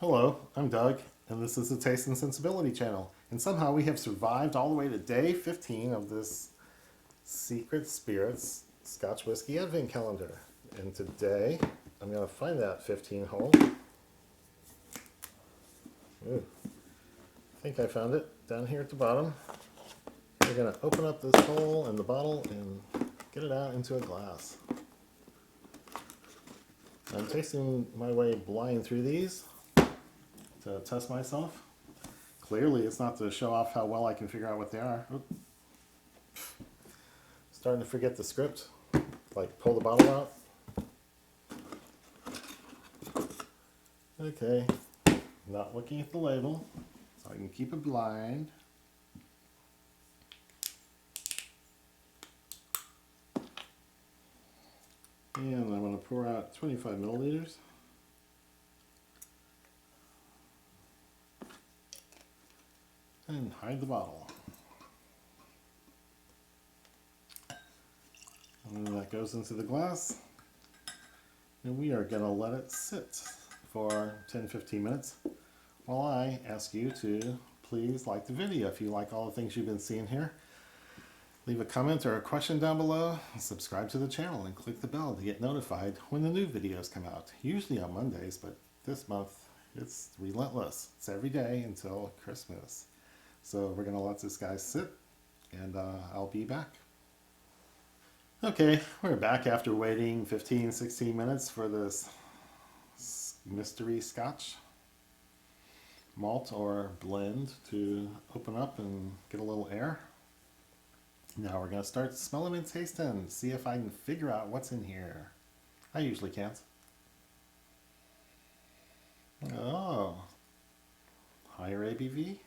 Hello, I'm Doug, and this is the Taste and Sensibility channel. And somehow we have survived all the way to day 15 of this Secret Spirits Scotch Whisky Advent Calendar. And today, I'm going to find that 15 hole. Ooh, I think I found it down here at the bottom. We're going to open up this hole in the bottle and get it out into a glass. I'm tasting my way blind through these to test myself. Clearly, it's not to show off how well I can figure out what they are. Oop. Starting to forget the script. Like, pull the bottle out. Okay. Not looking at the label, so I can keep it blind. And I'm going to pour out 25 milliliters. And hide the bottle. And then that goes into the glass. And we are going to let it sit for 10-15 minutes while I ask you to please like the video if you like all the things you've been seeing here. Leave a comment or a question down below, subscribe to the channel, and click the bell to get notified when the new videos come out. Usually on Mondays, but this month it's relentless. It's every day until Christmas. So we're going to let this guy sit, and I'll be back. Okay, we're back after waiting 15-16 minutes for this mystery Scotch malt or blend to open up and get a little air. Now we're going to start smelling and tasting, see if I can figure out what's in here. I usually can't. Oh, higher ABV.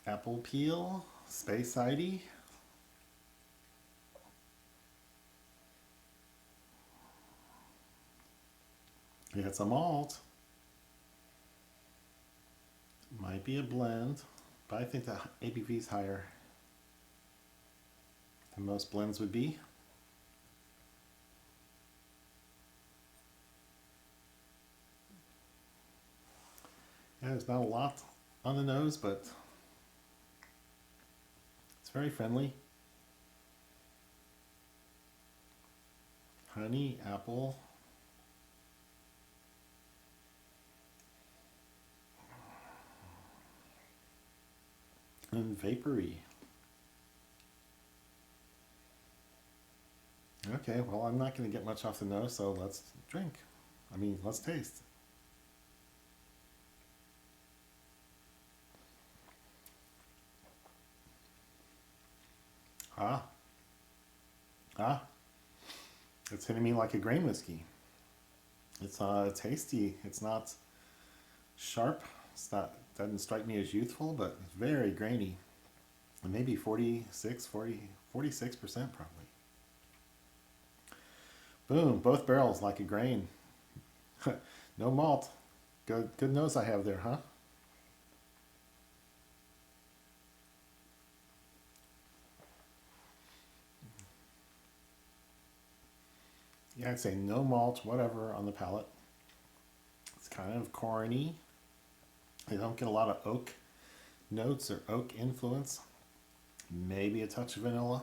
Apple peel, space ID. It's a malt. Might be a blend, but I think the ABV is higher than most blends would be. Yeah, there's not a lot on the nose, but it's very friendly. Honey, apple. And vapory. Okay, well, I'm not going to get much off the nose, so let's drink. Let's taste. It's hitting me like a grain whiskey. It's tasty. It's not sharp. Doesn't strike me as youthful, but it's very grainy. Maybe 46% probably. Boom, both barrels like a grain. No malt. Good nose I have there, huh? Yeah, I'd say no malt, whatever, on the palate. It's kind of corny. I don't get a lot of oak notes or oak influence. Maybe a touch of vanilla.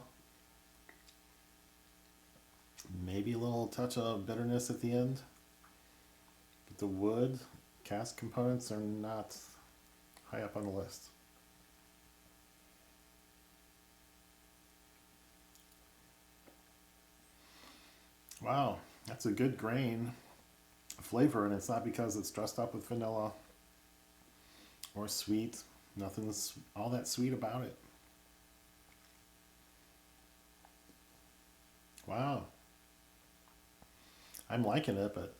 Maybe a little touch of bitterness at the end. But the wood, cask components are not high up on the list. Wow, that's a good grain flavor, and it's not because it's dressed up with vanilla or sweet. Nothing's all that sweet about it. Wow. I'm liking it, but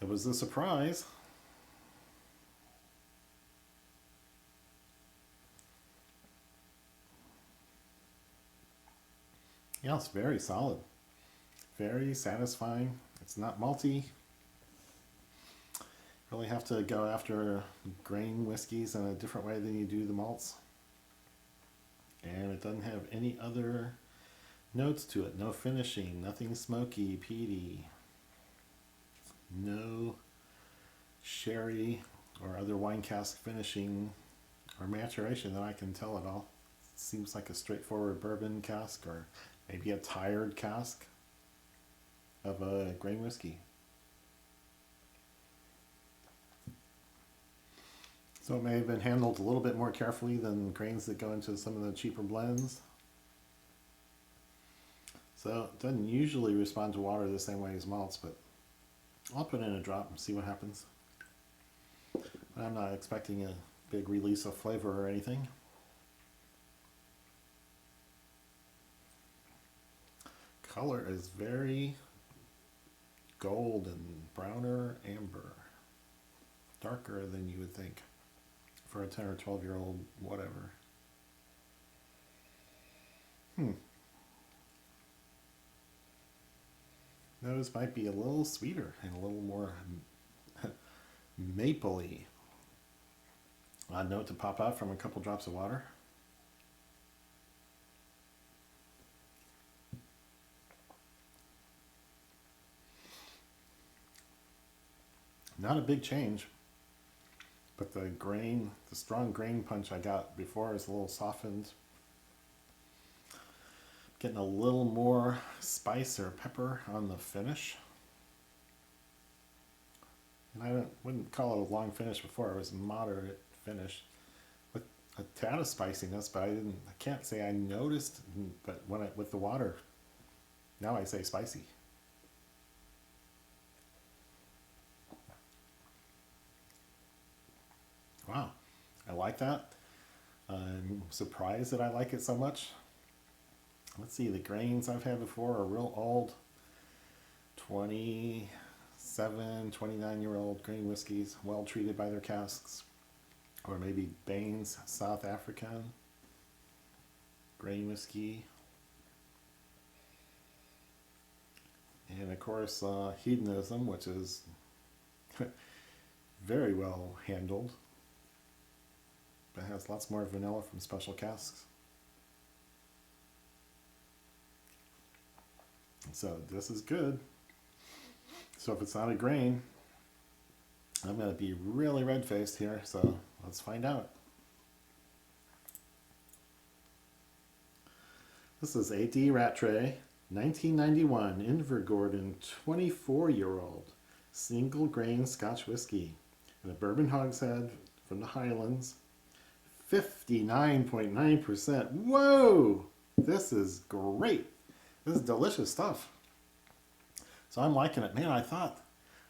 it was a surprise. Yeah, it's very solid. Very satisfying. It's not malty. Really have to go after grain whiskeys in a different way than you do the malts. And it doesn't have any other notes to it. No finishing, nothing smoky, peaty. No sherry or other wine cask finishing or maturation, then I can tell it all. It seems like a straightforward bourbon cask or maybe a tired cask of a grain whiskey. So it may have been handled a little bit more carefully than grains that go into some of the cheaper blends. So it doesn't usually respond to water the same way as malts, but I'll put in a drop and see what happens. I'm not expecting a big release of flavor or anything. Color is very golden, browner amber, darker than you would think for a 10 or 12-year-old whatever. Those might be a little sweeter and a little more mapley. A note to pop out from a couple drops of water. Not a big change, but the strong grain punch I got before is a little softened. Getting a little more spice or pepper on the finish. And I wouldn't call it a long finish before. It was a moderate finish with a tad of spiciness, but I can't say I noticed, but with the water, now I say spicy. Wow, I like that. I'm surprised that I like it so much. Let's see, the grains I've had before are real old, 27, 29-year-old grain whiskeys, well treated by their casks. Or maybe Bain's South African grain whiskey. And of course, Hedonism, which is very well handled, but has lots more vanilla from special casks. So this is good. So if it's not a grain, I'm going to be really red-faced here, so let's find out. This is A.D. Rattray, 1991, Invergordon, 24-year-old, single grain Scotch whiskey, and a bourbon hogshead from the Highlands, 59.9%. Whoa! This is great. This is delicious stuff. So I'm liking it. Man, I thought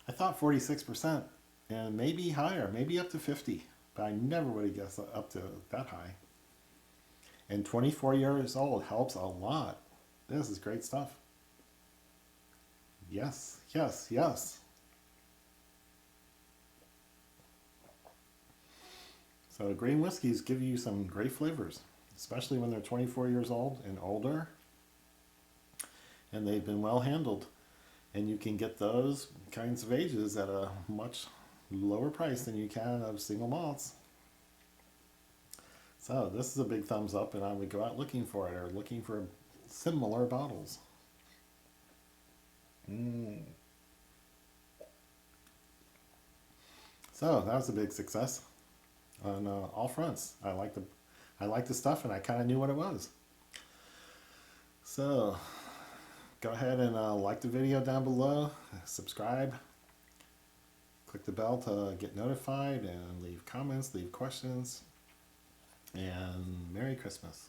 46% and maybe higher, maybe up to 50, but I never would have guessed up to that high. And 24 years old helps a lot. This is great stuff. Yes, yes, yes. So grain whiskeys give you some great flavors, especially when they're 24 years old and older, and they've been well handled. And you can get those kinds of ages at a much lower price than you can of single malts. So this is a big thumbs up, and I would go out looking for it or looking for similar bottles. So that was a big success on all fronts. I like the stuff, and I kind of knew what it was. So go ahead and like the video down below, subscribe, click the bell to get notified, and leave comments, leave questions, and Merry Christmas.